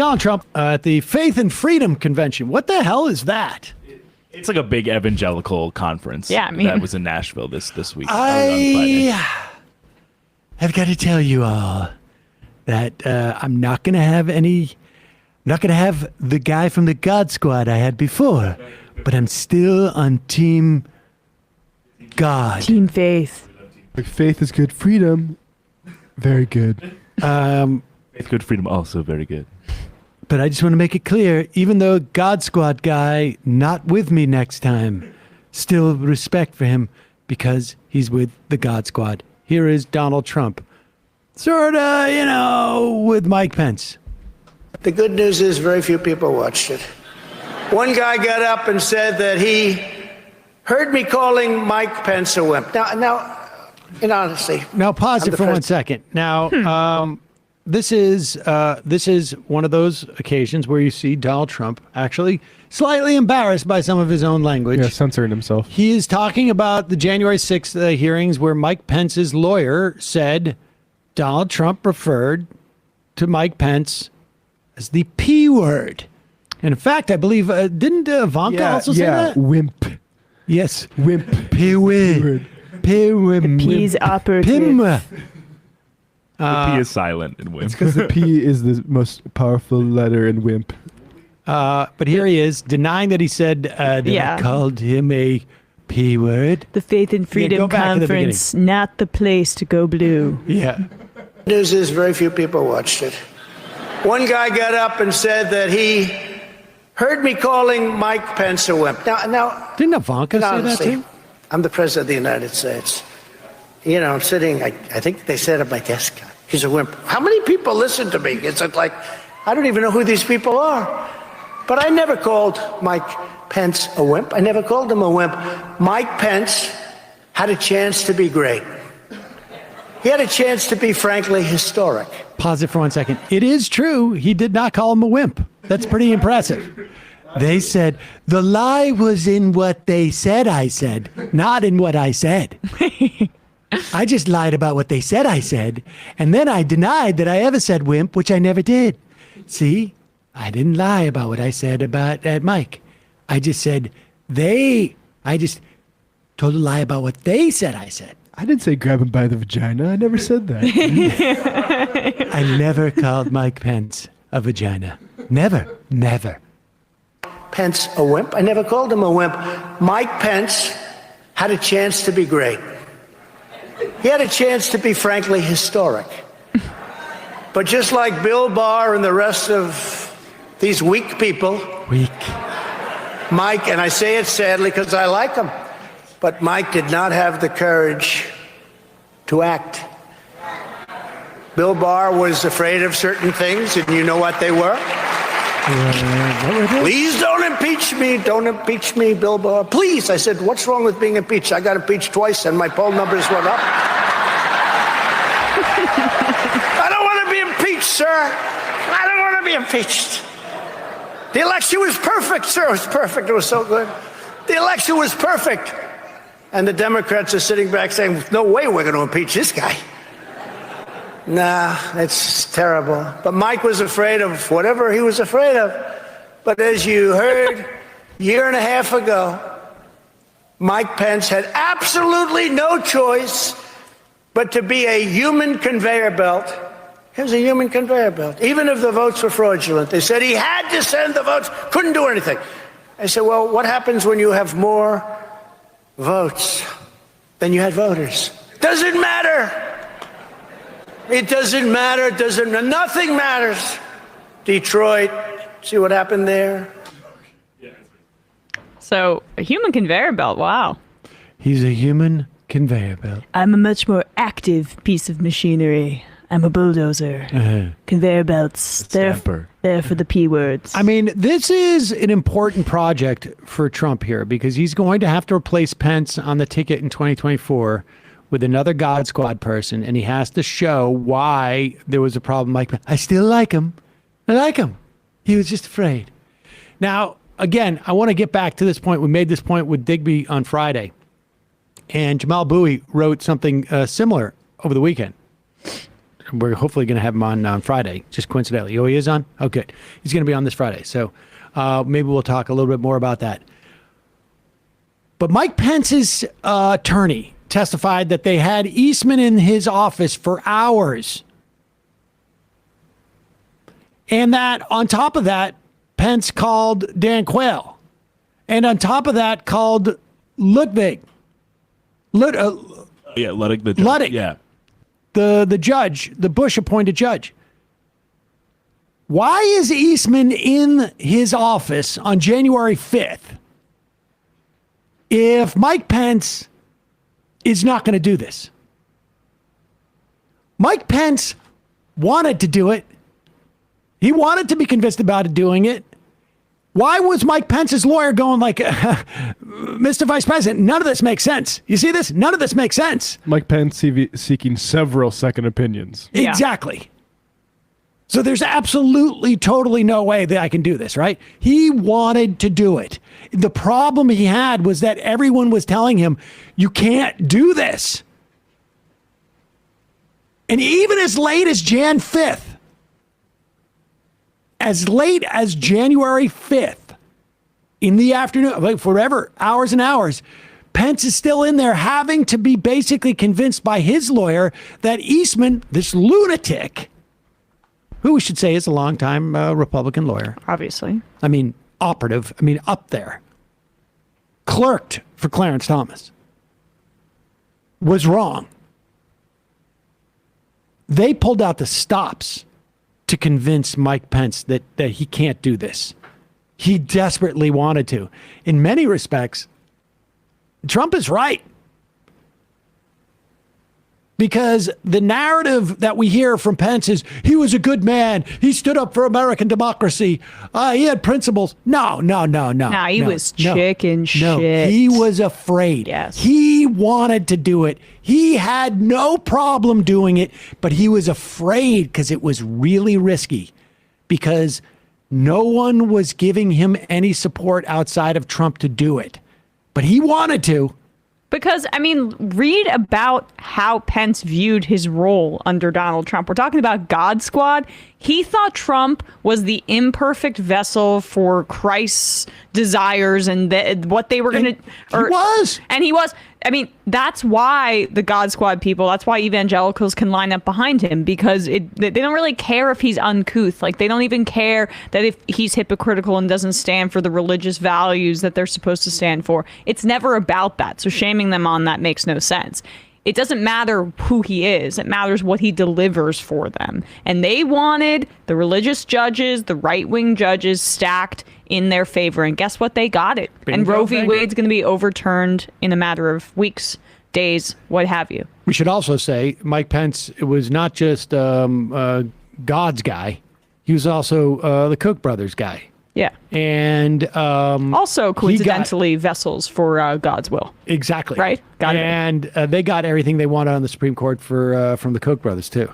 Donald Trump at the Faith and Freedom Convention. What the hell is that? It's like a big evangelical conference. Yeah, I mean, that was in Nashville this week. I have got to tell you all that I'm not going to have the guy from the God Squad I had before, but I'm still on Team God. Team Faith. Faith is good. Freedom, very good. Faith, good, freedom, also very good. But I just want to make it clear, even though God Squad guy not with me next time, still respect for him because he's with the God Squad. Here is Donald Trump. Sort of, with Mike Pence. The good news is very few people watched it. One guy got up and said that he heard me calling Mike Pence a wimp. Now, in honesty. Now pause it for 1 second. Now, this is one of those occasions where you see Donald Trump actually slightly embarrassed by some of his own language. Yeah, censoring himself. He is talking about the January 6th hearings where Mike Pence's lawyer said Donald Trump referred to Mike Pence as the P word. And in fact, I believe, didn't Ivanka also say that? Wimp. Yes. Wimp. P word. P word. P's operative. Pim. The P is silent in wimp. It's because the P is the most powerful letter in wimp. But here he is denying that he said that I called him a P word. The Faith and Freedom Conference, not the place to go blue. Yeah. News is very few people watched it. One guy got up and said that he heard me calling Mike Pence a wimp. Now, didn't Ivanka say that too? I'm the president of the United States. I'm sitting, I think they said at my desk, he's a wimp. How many people listen to me? It's like, I don't even know who these people are. But I never called Mike Pence a wimp. I never called him a wimp. Mike Pence had a chance to be great. He had a chance to be, frankly, historic. Pause it for 1 second. It is true. He did not call him a wimp. That's pretty impressive. They said, the lie was in what they said I said, not in what I said. I just lied about what they said I said, and then I denied that I ever said wimp, which I never did. See, I didn't lie about what I said about Mike. I just said I just told a lie about what they said I said. I didn't say grab him by the vagina. I never said that. I never called Mike Pence a vagina. Never. Pence a wimp? I never called him a wimp. Mike Pence had a chance to be great. He had a chance to be, frankly, historic. But just like Bill Barr and the rest of these weak people, Mike, and I say it sadly because I like him, but Mike did not have the courage to act. Bill Barr was afraid of certain things, and you know what they were? Please don't impeach me, Bill Barr. Please. I said, what's wrong with being impeached? I got impeached twice, and my poll numbers went up. I don't want to be impeached, sir. I don't want to be impeached. The election was perfect, sir. It was perfect. It was so good. The election was perfect. And the Democrats are sitting back saying, no way we're going to impeach this guy. Nah, it's terrible. But Mike was afraid of whatever he was afraid of. But as you heard a year and a half ago, Mike Pence had absolutely no choice but to be a human conveyor belt. He was a human conveyor belt. Even if the votes were fraudulent, they said he had to send the votes, couldn't do anything. I said, well, what happens when you have more votes than you had voters? Doesn't matter. It doesn't matter. Nothing matters. Detroit, see what happened there? So, a human conveyor belt, wow. He's a human conveyor belt. I'm a much more active piece of machinery. I'm a bulldozer. Conveyor belts. They're for the P words. I mean, this is an important project for Trump here because he's going to have to replace Pence on the ticket in 2024 with another God Squad person, and he has to show why there was a problem like that. I still like him. I like him. He was just afraid. Now, again, I want to get back to this point. We made this point with Digby on Friday, and Jamal Bowie wrote something similar over the weekend. We're hopefully going to have him on Friday, just coincidentally. Oh, he is on? Oh, good. He's going to be on this Friday. So maybe we'll talk a little bit more about that. But Mike Pence's attorney testified that they had Eastman in his office for hours. And that on top of that, Pence called Dan Quayle. And on top of that, called Ludwig. Ludwig. Ludwig. Yeah. The judge, the Bush-appointed judge. Why is Eastman in his office on January 5th if Mike Pence is not going to do this? Mike Pence wanted to do it. He wanted to be convinced about doing it. Why was Mike Pence's lawyer going like, Mr. Vice President, none of this makes sense. You see this? None of this makes sense. Mike Pence seeking several second opinions. Yeah. Exactly. So there's absolutely, totally no way that I can do this, right? He wanted to do it. The problem he had was that everyone was telling him, you can't do this. And even as late as Jan 5th, as late as January 5th in the afternoon, like forever, hours and hours, Pence is still in there having to be basically convinced by his lawyer that Eastman, this lunatic, who we should say is a longtime Republican lawyer. Obviously. I mean, operative. I mean, up there. Clerked for Clarence Thomas. Was wrong. They pulled out the stops to convince Mike Pence that he can't do this. He desperately wanted to. In many respects, Trump is right. Because the narrative that we hear from Pence is, he was a good man. He stood up for American democracy. He had principles. No. Nah, he was chicken shit. No, he was afraid. Yes. He wanted to do it. He had no problem doing it, but he was afraid because it was really risky. Because no one was giving him any support outside of Trump to do it. But he wanted to. Because, I mean, read about how Pence viewed his role under Donald Trump. We're talking about God Squad. He thought Trump was the imperfect vessel for Christ's desires and what they were going to... He was. And he was. I mean, that's why the God Squad people, that's why evangelicals can line up behind him, because they don't really care if he's uncouth. Like, they don't even care that if he's hypocritical and doesn't stand for the religious values that they're supposed to stand for. It's never about that. So shaming them on that makes no sense. It doesn't matter who he is. It matters what he delivers for them. And they wanted the religious judges, the right-wing judges stacked in their favor. And guess what? They got it. Bingo, and Roe v. bingo. Wade's going to be overturned in a matter of weeks, days, what have you. We should also say Mike Pence was not just God's guy. He was also the Koch brothers guy. Yeah. And Also, coincidentally, vessels for God's will. exactly Right? Got it. And they got everything they wanted on the Supreme Court from the Koch brothers too.